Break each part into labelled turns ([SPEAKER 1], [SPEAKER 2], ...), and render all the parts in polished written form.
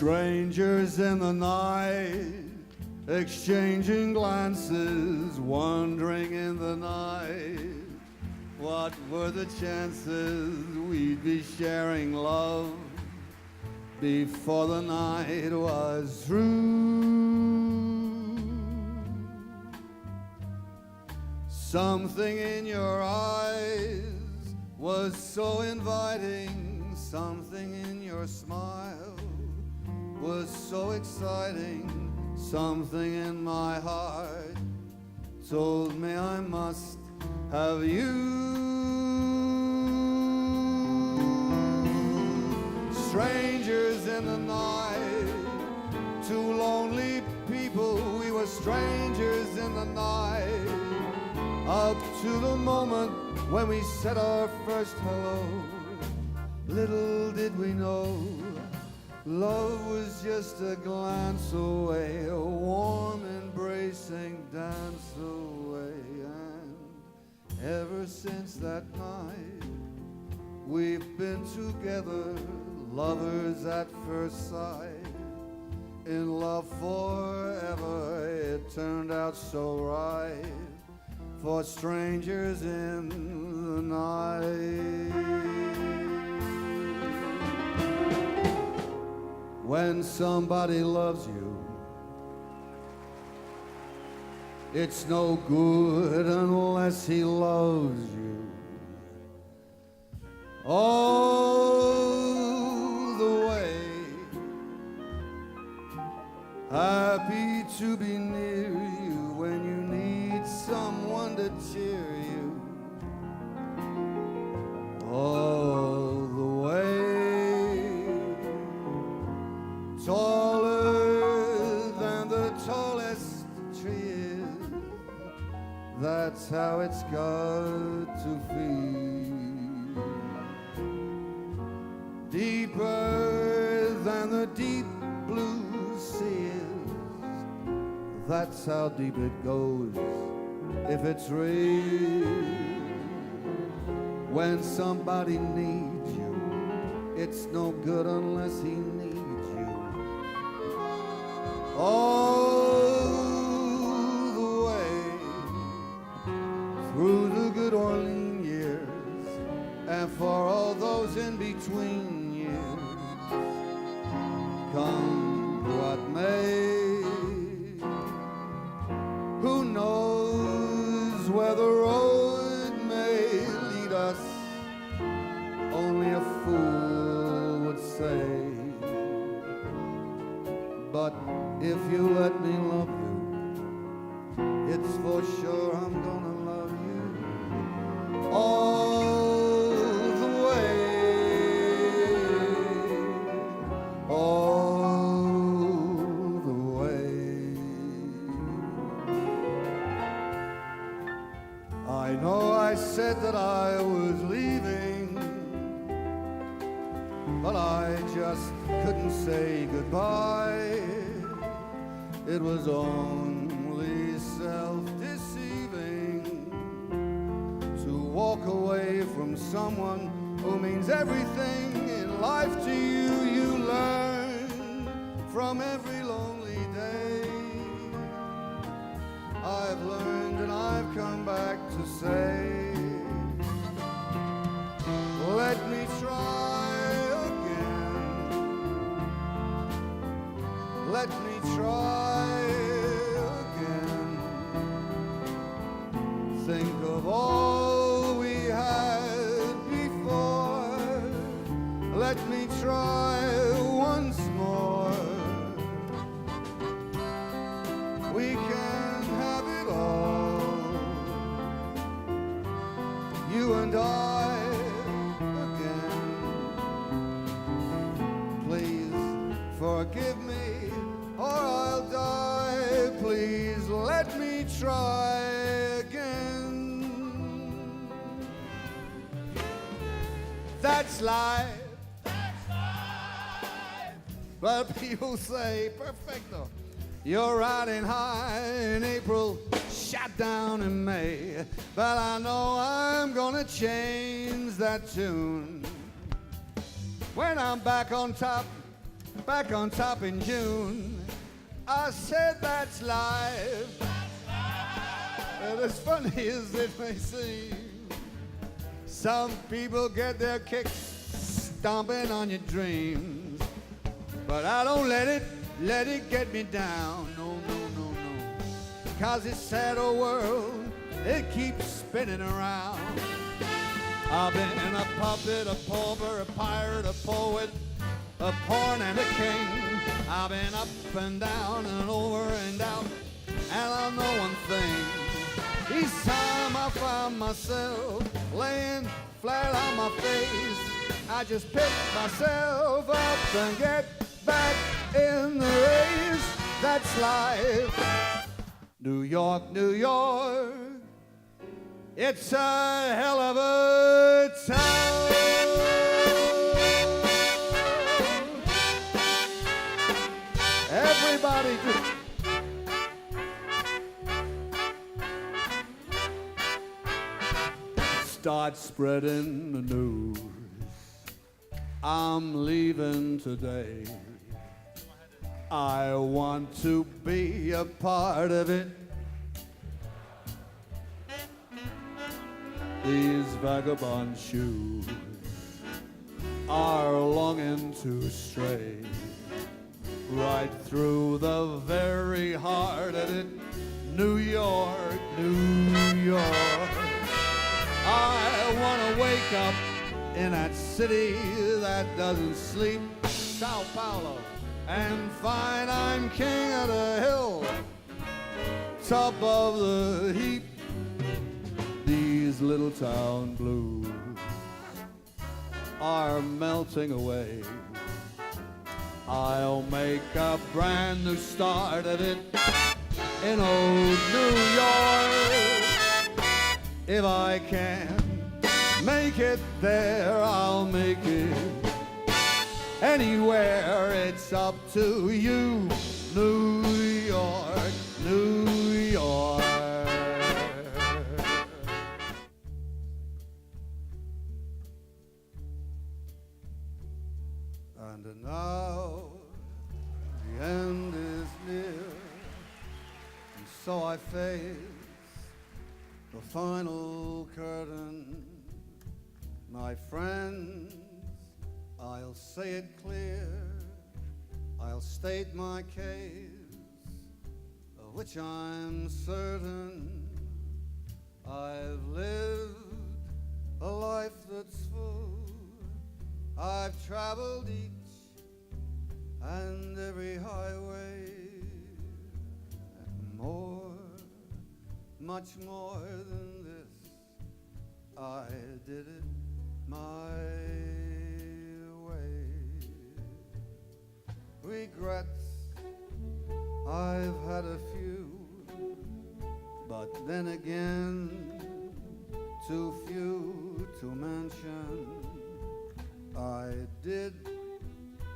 [SPEAKER 1] Strangers in the night, exchanging glances, wandering in the night. What were the chances we'd be sharing love before the night was through? Something in your eyes was so inviting, something in your smile was so exciting, something in my heart told me I must have you. Strangers in the night, two lonely people, we were strangers in the night, up to the moment when we said our first hello. Little did we know, love was just a glance away, a warm embracing dance away. And ever since that night, we've been together, lovers at first sight, in love forever. It turned out so right for strangers in the night. When somebody loves you, it's no good unless he loves you. All the way, happy to be near you when you need someone to cheer you. All the way, taller than the tallest tree is, that's how it's got to feel. Deeper than the deep blue sea is, that's how deep it goes if it's real. When somebody needs you, it's no good unless he needs you. All the way through the good Orleans years, and for all those in between years, come what may, who knows where the road may lead us? Only a fool would say. But if you let me love you, it's for sure I'm gonna love you all the way, all the way. I know I said that I was leaving, but I just couldn't say goodbye. It was only self-deceiving to walk away from someone who means everything in life to you. You learn from every lonely day. I've learned and I've come back to say, let me try again. Let me try again. Think of all we had before. Let me try once more. We can have it all, you and I again. Please forgive me or I'll die. Please let me try again. That's life. That's life. Well, people say, perfecto. You're riding high in April, shot down in May. But I know I'm gonna change that tune when I'm back on top back on top in June. I said that's life. And as funny as it may seem, some people get their kicks stomping on your dreams. But I don't let it get me down. No, no, no, no. 'Cause this sad old world, it keeps spinning around. I've been a puppet, a pauper, a pirate, a poet, a pawn and a king. I've been up and down and over and out, and I know one thing. Each time I find myself laying flat on my face, I just pick myself up and get back in the race. That's life. New York, New York, it's a hell of a town. Everybody do. Start spreading the news. I'm leaving today. I want to be a part of it. These vagabond shoes are longing to stray right through the very heart of it. New York, New York. I want to wake up in that city that doesn't sleep, Sao Paulo, and find I'm king of the hill, top of the heap. These little town blues are melting away. I'll make a brand new start of it in old New York. If I can make it there, I'll make it anywhere. It's up to you, New York, New York. And now the end is near, and so I face the final curtain. My friends, I'll say it clear, I'll state my case, of which I'm certain. I've lived a life that's full. I've traveled each and every highway, and more, much more than this, I did it my way. Regrets, I've had a few, but then again, too few to mention. I did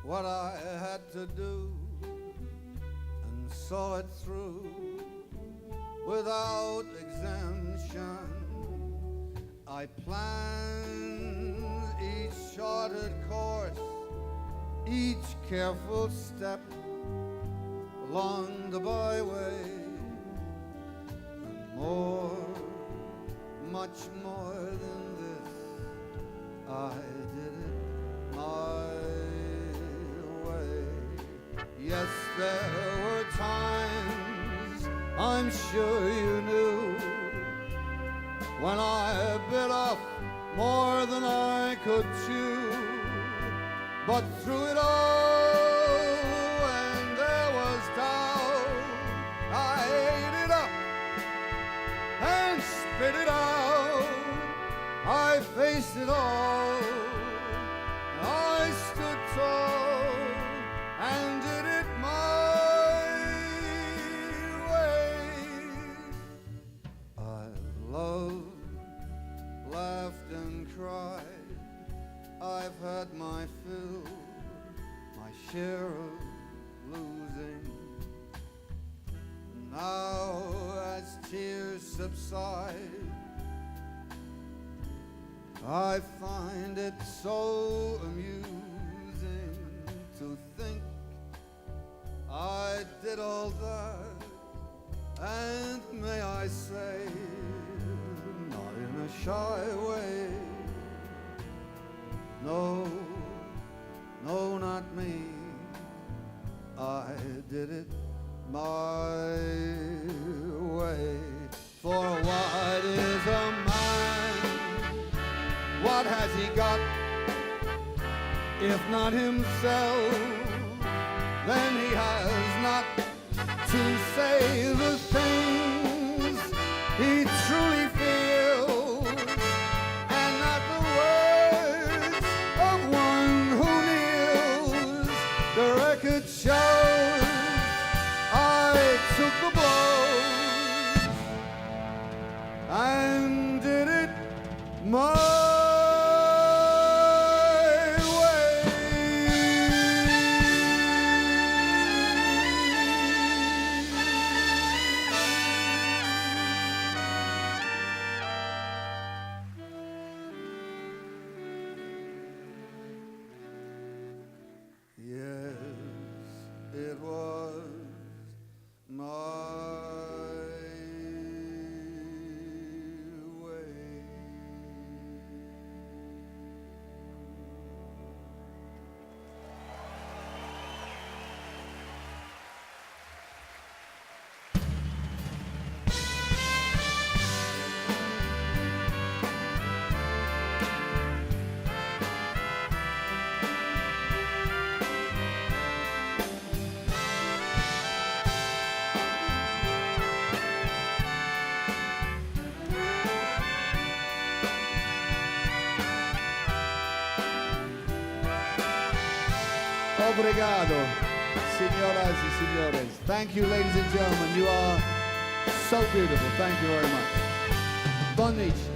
[SPEAKER 1] what I had to do and saw it through without exemption. I planned each charted course, each careful step along the byway, and more, much more than this, I did it my way. Yes, there were times, I'm sure you knew, when I bit off more than I could chew. But through it all, when there was doubt, I ate it up and spit it out. I faced it all, I stood tall and did it my way. I loved, laughed and cried. I've had my fill, my share of losing. Now as tears subside, I find it so amusing to think did all that, and may I say, not in a shy way. No, no, not me. I did it my way. For what is a man? What has he got? If not himself, then he has not to say the things he truly feels, and not the words of one who kneels. The record shows I took the blows and did it my it was my way. Obrigado, signoras y señores. Thank you, ladies and gentlemen. You are so beautiful. Thank you very much. Boa noite.